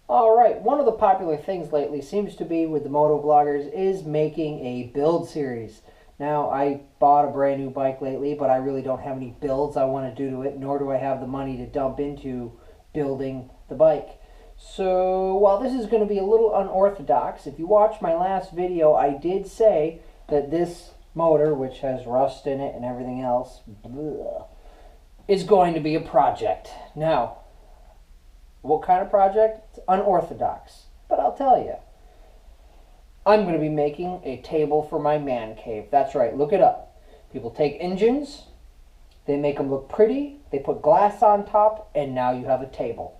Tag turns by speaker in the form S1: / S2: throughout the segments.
S1: Alright, one of the popular things lately seems to be with the moto vloggers is making a build series. Now, I bought a brand new bike lately, but I really don't have any builds I want to do to it, nor do I have the money to dump into building the bike. So, while this is going to be a little unorthodox, if you watched my last video, I did say that this motor, which has rust in it and everything else, is going to be a project. Now, what kind of project? It's unorthodox, but I'll tell you. I'm going to be making a table for my man cave. That's right, look it up. People take engines, they make them look pretty, they put glass on top, and now you have a table.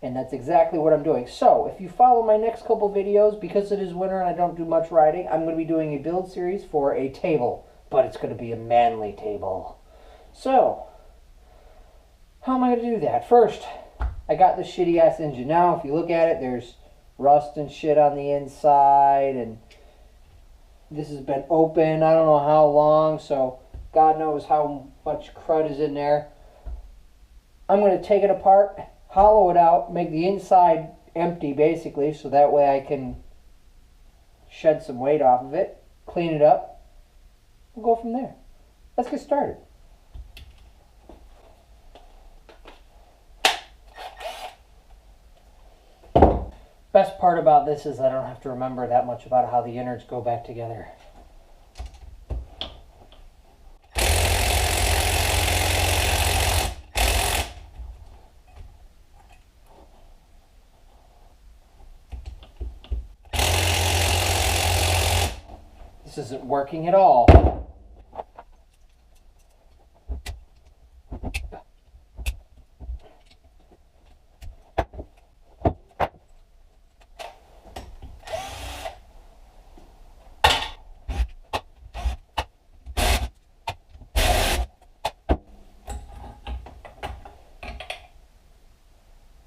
S1: And that's exactly what I'm doing. So, if you follow my next couple videos, because it is winter and I don't do much riding, I'm going to be doing a build series for a table. But it's going to be a manly table. So, how am I going to do that? First, I got this shitty ass engine. Now, if you look at it, there's rust and shit on the inside, and this has been open I don't know how long, so God knows how much crud is in there. I'm going to take it apart, hollow it out, make the inside empty basically, so that way I can shed some weight off of it, clean it up, we'll go from there. Let's get started. Best part about this is I don't have to remember that much about how the innards go back together. This isn't working at all.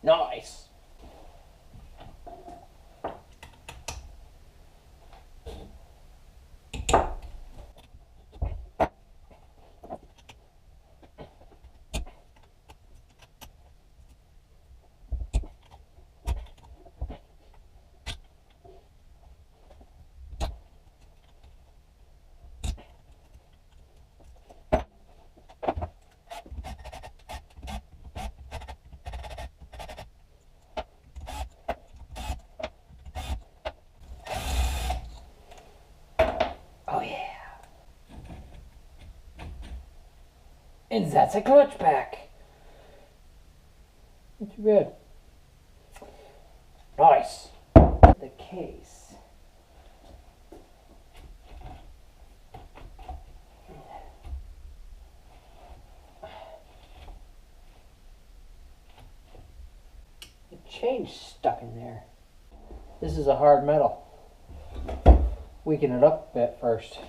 S1: Nice. And that's a clutch pack. Not too bad. Nice. The case. The chain's stuck in there. This is a hard metal. Weaken it up a bit first.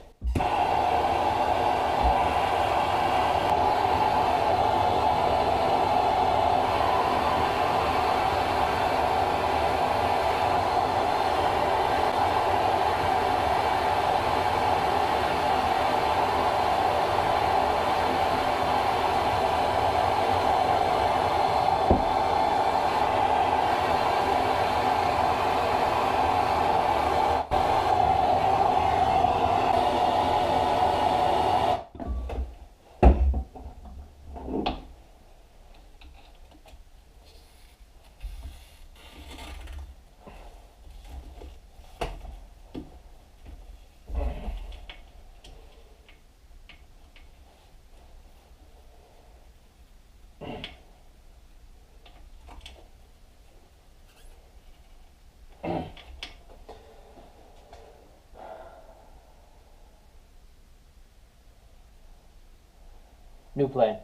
S1: New plan.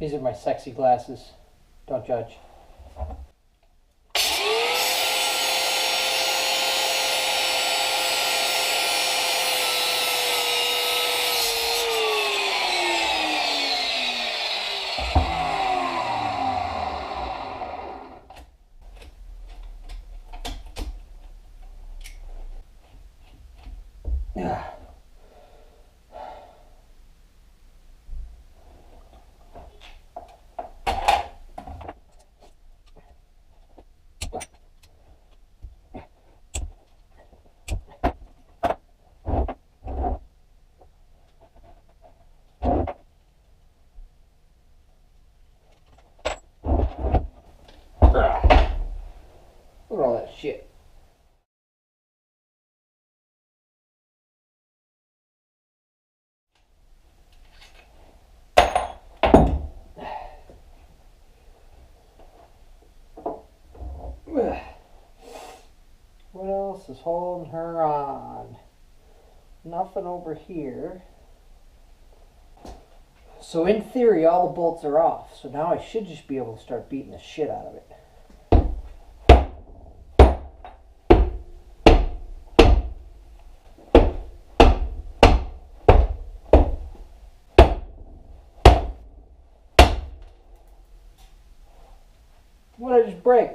S1: These are my sexy glasses. Don't judge. is holding her on. Nothing over here. So in theory, all the bolts are off. So now I should just be able to start beating the shit out of it. What did I just break?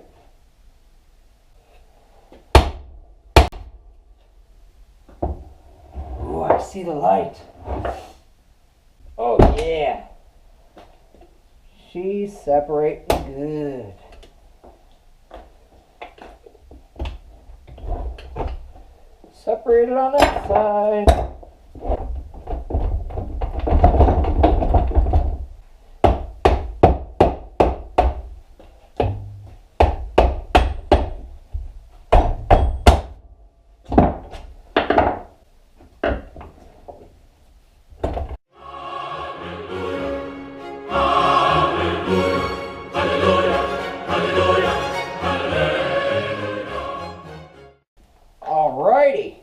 S1: Ooh, I see the light. Oh yeah. She's separating good. Separated on that side. Alrighty.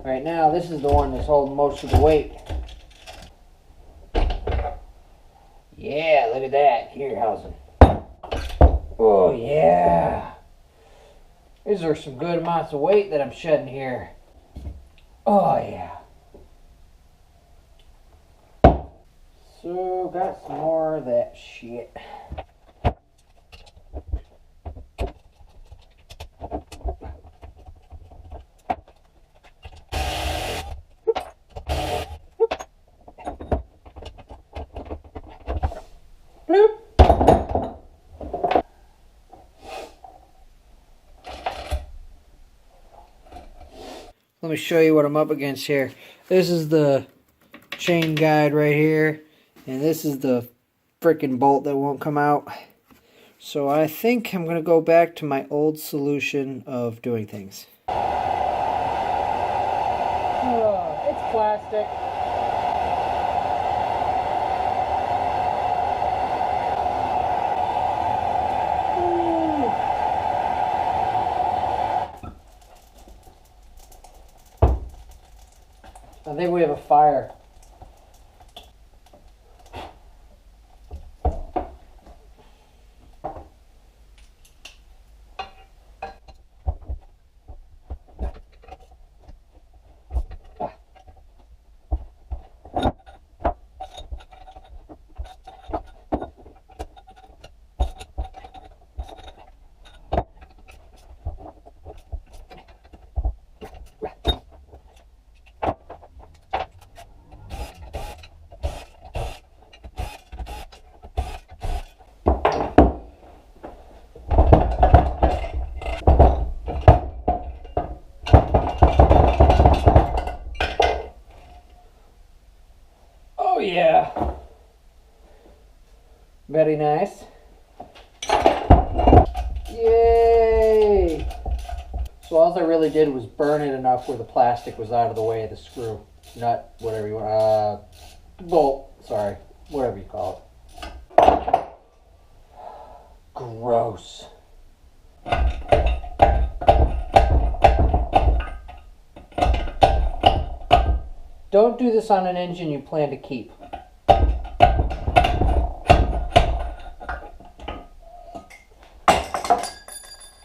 S1: Right now, this is the one that's holding most of the weight. Yeah, look at that. Gearhousing. Oh, yeah. These are some good amounts of weight that I'm shedding here. Oh, yeah. So, got some more of that shit. Bloop. Let me show you what I'm up against here. This is the chain guide right here, and this is the frickin' bolt that won't come out. So I think I'm going to go back to my old solution of doing things. Oh, it's plastic. I think we have a fire. Oh yeah. Very nice. Yay! So all I really did was burn it enough where the plastic was out of the way of the screw, nut, whatever you want, bolt, sorry, whatever you call it. Gross. Don't do this on an engine you plan to keep.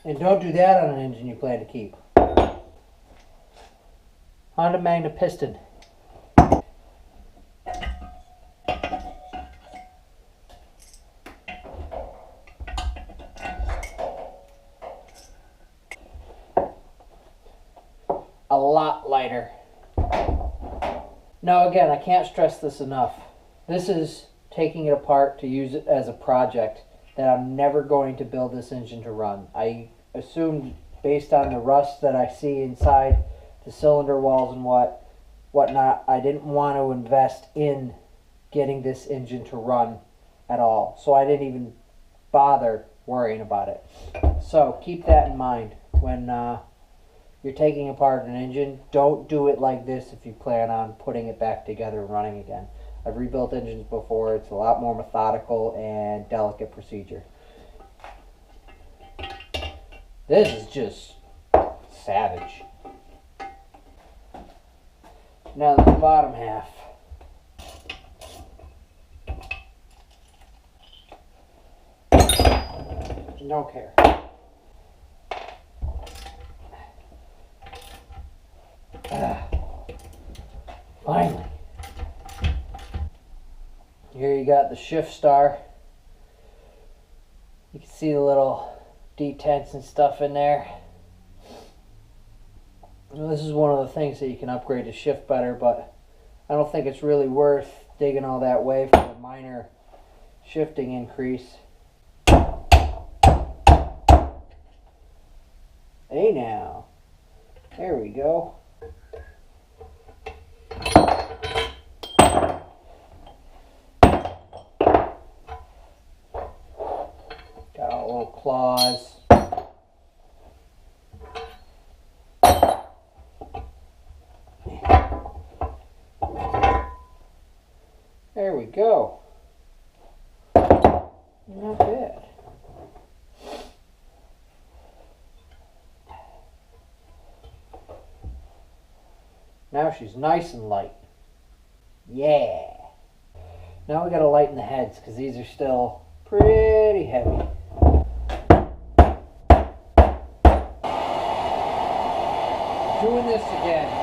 S1: And don't do that on an engine you plan to keep. Honda Magna piston. A lot lighter. Now again, I can't stress this enough. This is taking it apart to use it as a project that I'm never going to build this engine to run. I assumed based on the rust that I see inside the cylinder walls and whatnot, I didn't want to invest in getting this engine to run at all. So I didn't even bother worrying about it. So keep that in mind when you're taking apart an engine. Don't do it like this if you plan on putting it back together and running again. I've rebuilt engines before. It's a lot more methodical and delicate procedure. This is just savage. Now the bottom half. Don't care. Finally. Here you got the shift star. You can see the little detents and stuff in there. Well, this is one of the things that you can upgrade to shift better, but I don't think it's really worth digging all that way for a minor shifting increase. Hey now. There we go. Got all little claws. There we go. Not bad. Now she's nice and light. Yeah. Now we gotta lighten the heads because these are still pretty heavy. Doing this again.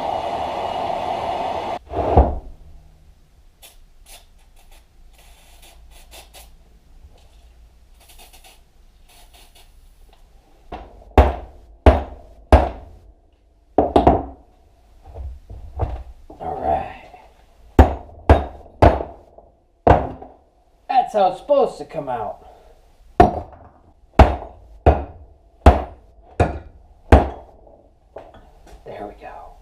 S1: That's how it's supposed to come out. There we go.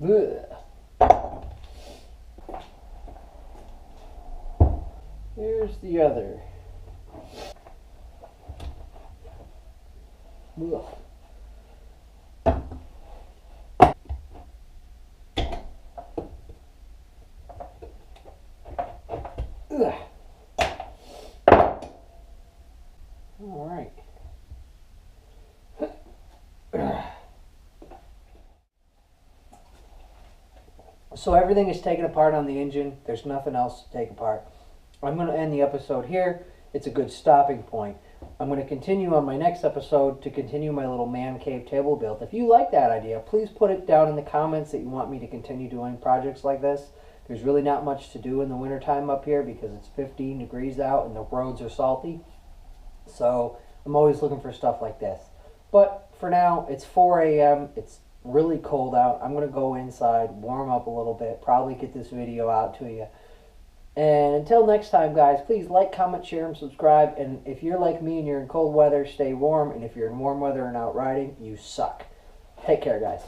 S1: Ugh. Here's the other. Ugh. Ugh. All right. So everything is taken apart on the engine. There's nothing else to take apart. I'm going to end the episode here. It's a good stopping point. I'm going to continue on my next episode to continue my little man cave table build. If you like that idea, please put it down in the comments that you want me to continue doing projects like this. There's really not much to do in the wintertime up here because it's 15 degrees out and the roads are salty. So I'm always looking for stuff like this. But for now, it's 4 a.m. It's really cold out. I'm going to go inside, warm up a little bit, probably get this video out to you. And until next time, guys, please like, comment, share, and subscribe. And if you're like me and you're in cold weather, stay warm. And if you're in warm weather and out riding, you suck. Take care, guys.